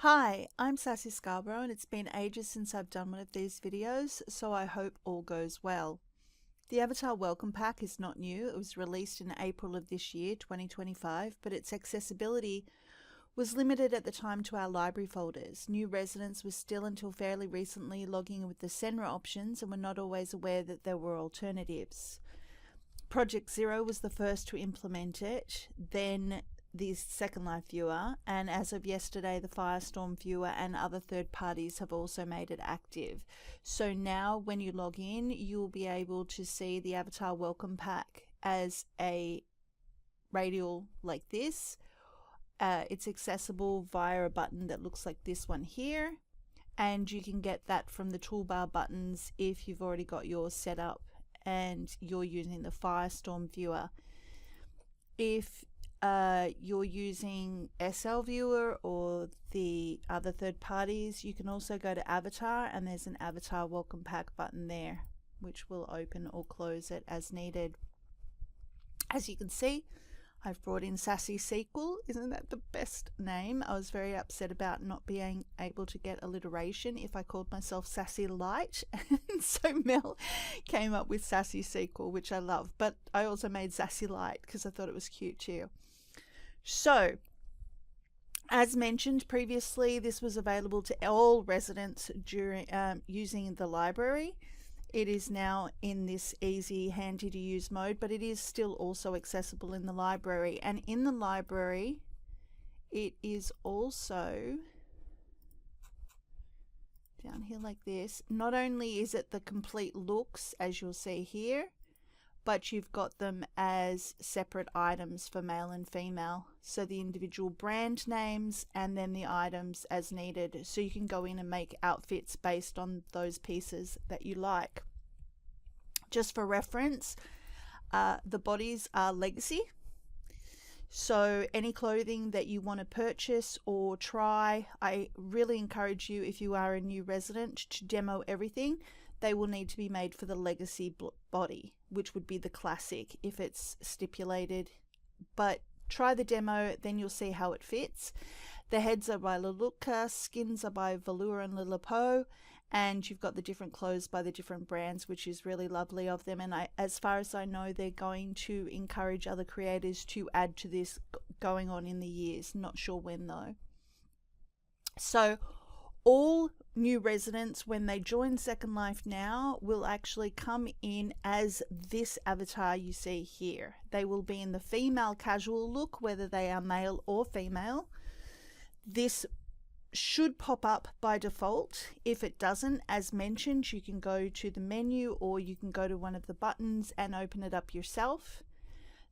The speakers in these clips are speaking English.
Hi, I'm Sassy Scarborough and it's been ages since I've done one of these videos, so I hope all goes well. The Avatar Welcome Pack is not new. It was released in April of this year, 2025, but its accessibility was limited at the time to our library folders. New residents were still until fairly recently logging in with the Senra options and were not always aware that there were alternatives. Project Zero was the first to implement it, then the Second Life viewer, and as of yesterday, the Firestorm viewer and other third parties have also made it active. So now, when you log in, you'll be able to see the Avatar Welcome Pack as a radial like this. It's accessible via a button that looks like this one here, and you can get that from the toolbar buttons if you've already got yours set up and you're using the Firestorm viewer. If you're using SL Viewer or the other third parties, you can also go to Avatar and there's an Avatar Welcome Pack button there, which will open or close it as needed. As you can see, I've brought in Sassy Sequel. Isn't that the best name? I was very upset about not being able to get alliteration if I called myself Sassy Light. And so Mel came up with Sassy Sequel, which I love. But I also made Sassy Light because I thought it was cute too. So, as mentioned previously, this was available to all residents during using the library. It is now in this easy, handy to use mode, but it is still also accessible in the library. And in the library, it is also down here like this. Not only is it the complete looks, as you'll see here, but you've got them as separate items for male and female. So the individual brand names and then the items as needed. So you can go in and make outfits based on those pieces that you like. Just for reference, the bodies are legacy. So any clothing that you want to purchase or try, I really encourage you, if you are a new resident, to demo everything. They will need to be made for the legacy body, which would be the classic if it's stipulated. But try the demo, then you'll see how it fits. The heads are by Lelutka, skins are by Velour and Lilipo, and you've got the different clothes by the different brands, which is really lovely of them. And as far as I know, they're going to encourage other creators to add to this going on in the years. Not sure when though. So all new residents, when they join Second Life now, will actually come in as this avatar you see here. They will be in the female casual look, whether they are male or female. This should pop up by default. If it doesn't, as mentioned, you can go to the menu or you can go to one of the buttons and open it up yourself.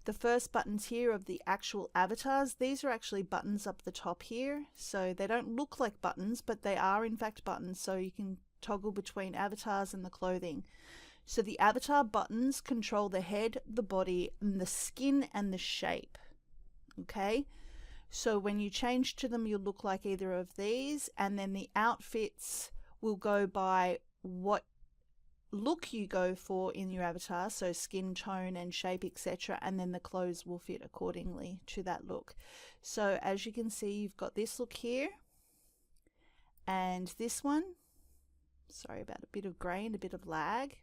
The first buttons here of the actual avatars, these are actually buttons up the top here. So they don't look like buttons, but they are in fact buttons. So you can toggle between avatars and the clothing. So the avatar buttons control the head, the body, and the skin and the shape. Okay. So when you change to them, you'll look like either of these, and then the outfits will go by what look you go for in your avatar, so skin tone and shape, etc., and then the clothes will fit accordingly to that look. So as you can see, you've got this look here and this one. Sorry about a bit of grey and a bit of lag.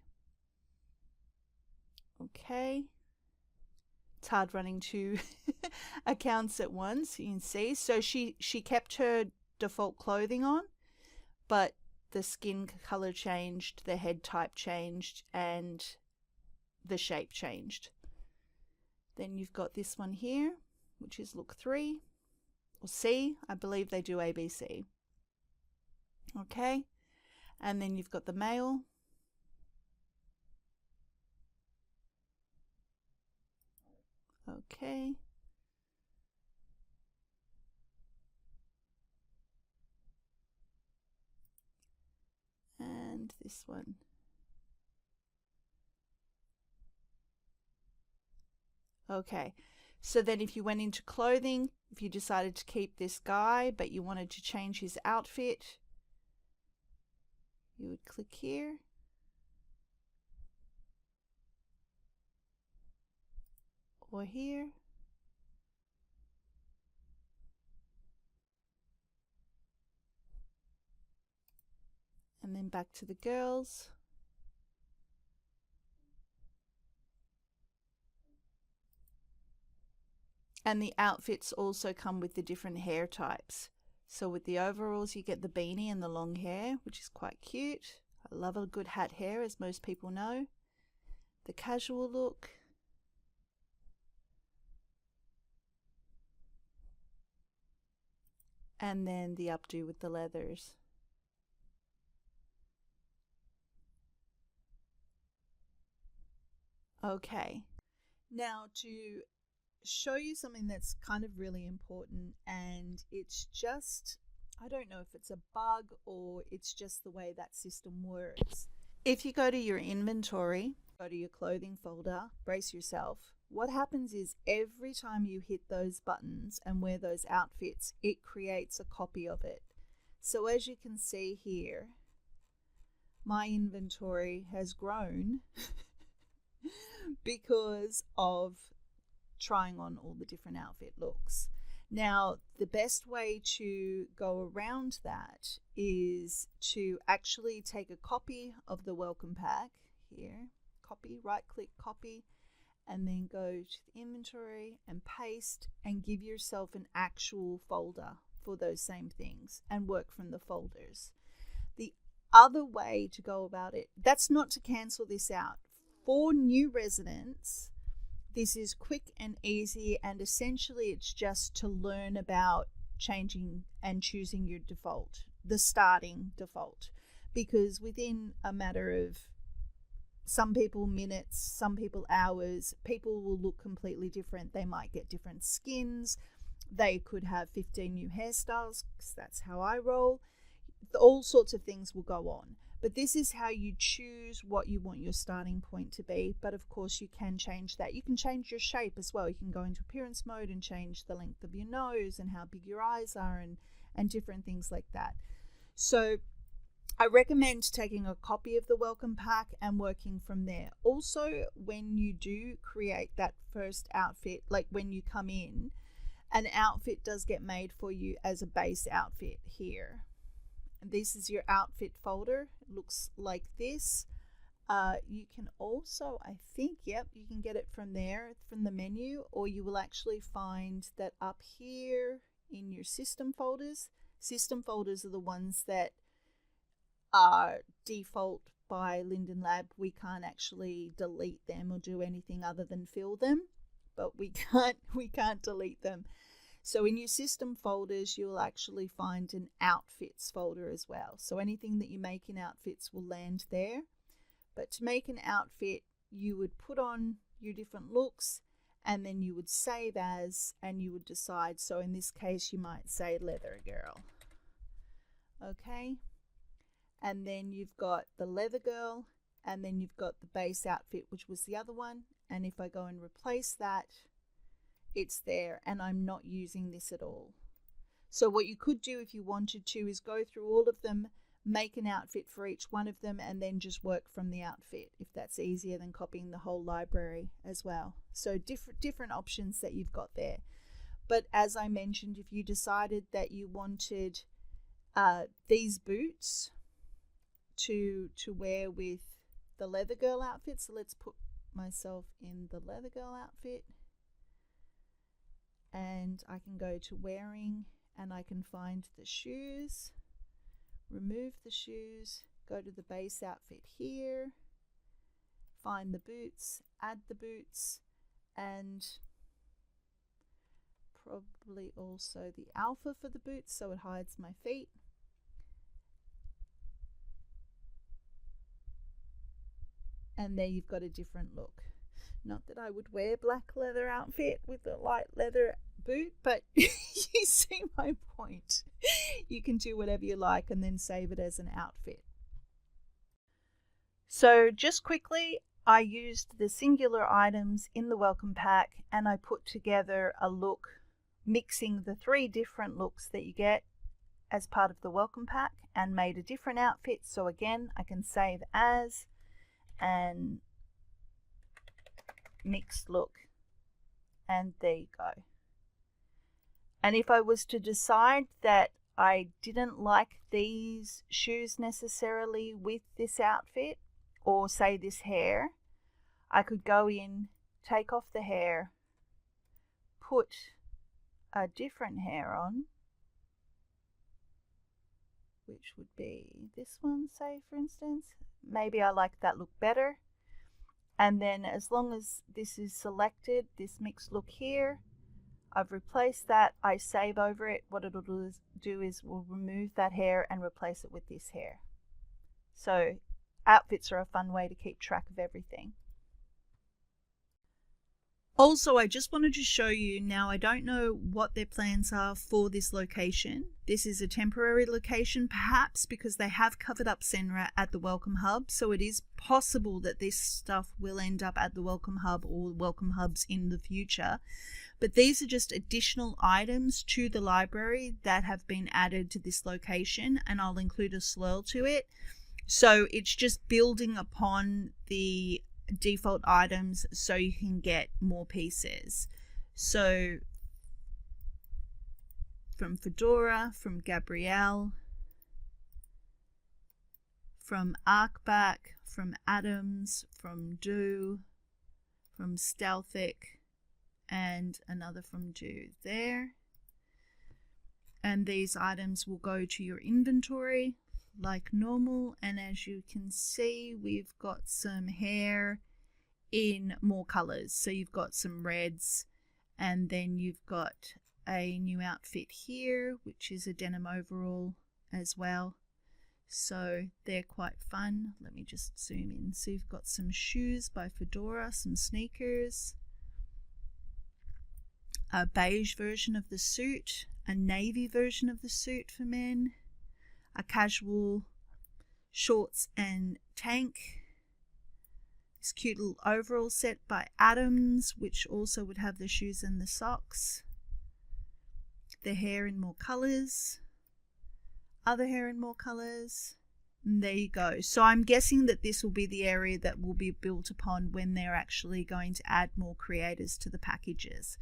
Okay. It's hard running two accounts at once, you can see. So she kept her default clothing on, but the skin color changed, the head type changed, and the shape changed. Then you've got this one here, which is look 3, or C. I believe they do ABC. Okay. And then you've got the male. Okay. And this one. Okay. So then if you went into clothing, if you decided to keep this guy, but you wanted to change his outfit, you would click here. Or here. back to the girls. And the outfits also come with the different hair types. So with the overalls, you get the beanie and the long hair, which is quite cute. I love a good hat hair, as most people know. The casual look. And then the updo with the leathers. Okay, now to show you something that's kind of really important, and it's just, I don't know if it's a bug or it's just the way that system works. If you go to your inventory, go to your clothing folder, brace yourself. What happens is every time you hit those buttons and wear those outfits, it creates a copy of it. So as you can see here, my inventory has grown because of trying on all the different outfit looks. Now, the best way to go around that is to actually take a copy of the welcome pack here, copy, right click copy, and then go to the inventory and paste and give yourself an actual folder for those same things and work from the folders. The other way to go about it, that's not to cancel this out. For new residents, this is quick and easy, and essentially it's just to learn about changing and choosing your default, the starting default, because within a matter of some people minutes, some people hours, people will look completely different. They might get different skins. They could have 15 new hairstyles, because that's how I roll. All sorts of things will go on. But this is how you choose what you want your starting point to be. But of course, you can change that. You can change your shape as well. You can go into appearance mode and change the length of your nose and how big your eyes are and different things like that. So I recommend taking a copy of the welcome pack and working from there. Also, when you do create that first outfit, like when you come in, an outfit does get made for you as a base outfit here. This is your outfit folder. It looks like this. You can also, I think, yep, you can get it from there, from the menu, or you will actually find that up here in your system folders. System folders are the ones that are default by Linden Lab. We can't actually delete them or do anything other than fill them, but we can't delete them. So in your system folders, you'll actually find an outfits folder as well. So anything that you make in outfits will land there. But to make an outfit, you would put on your different looks and then you would save as, and you would decide. So in this case, you might say leather girl. Okay. And then you've got the leather girl, and then you've got the base outfit, which was the other one. And if I go and replace that, it's there, and I'm not using this at all. So what you could do if you wanted to is go through all of them, make an outfit for each one of them, and then just work from the outfit, if that's easier than copying the whole library as well. So different options that you've got there. But as I mentioned, if you decided that you wanted these boots to wear with the leather girl outfit, so let's put myself in the leather girl outfit. And I can go to wearing and I can find the shoes, remove the shoes, go to the base outfit here, find the boots, add the boots, and probably also the alpha for the boots so it hides my feet. And there you've got a different look. Not that I would wear black leather outfit with a light leather boot, but you see my point. You can do whatever you like and then save it as an outfit. So just quickly, I used the singular items in the welcome pack and I put together a look mixing the 3 different looks that you get as part of the welcome pack and made a different outfit. So again, I can save as and mixed look, and there you go. And if I was to decide that I didn't like these shoes necessarily with this outfit, or say this hair, I could go in, take off the hair, put a different hair on, which would be this one, say, for instance. Maybe I like that look better. And then as long as this is selected, this mixed look here, I've replaced that, I save over it. What it'll do is we'll remove that hair and replace it with this hair. So outfits are a fun way to keep track of everything. Also, I just wanted to show you, now I don't know what their plans are for this location. This is a temporary location, perhaps because they have covered up Senra at the Welcome Hub, so it is possible that this stuff will end up at the Welcome Hub or Welcome Hubs in the future. But these are just additional items to the library that have been added to this location, and I'll include a swirl to it. So it's just building upon the default items so you can get more pieces. So from Fedora, from Gabrielle, from Arcback, from Adams, from Do, from Stealthic, and another from Do there. And these items will go to your inventory like normal, and as you can see, we've got some hair in more colors. So you've got some reds, and then you've got a new outfit here, which is a denim overall as well. So they're quite fun. Let me just zoom in. So you've got some shoes by Fedora, some sneakers, a beige version of the suit, a navy version of the suit for men, a casual shorts and tank, this cute little overall set by Adams, which also would have the shoes and the socks, the hair in more colors, other hair in more colors, and there you go. So I'm guessing that this will be the area that will be built upon when they're actually going to add more creators to the packages.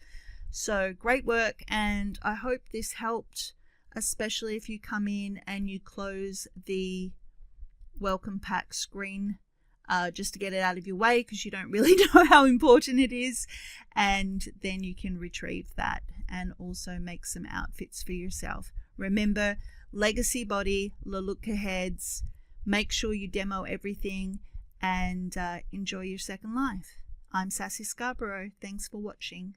So great work, and I hope this helped, especially if you come in and you close the welcome pack screen just to get it out of your way, because you don't really know how important it is, and then you can retrieve that and also make some outfits for yourself. Remember, legacy body, Lelutka heads, make sure you demo everything, and enjoy your second life. I'm Sassy Scarborough. Thanks for watching.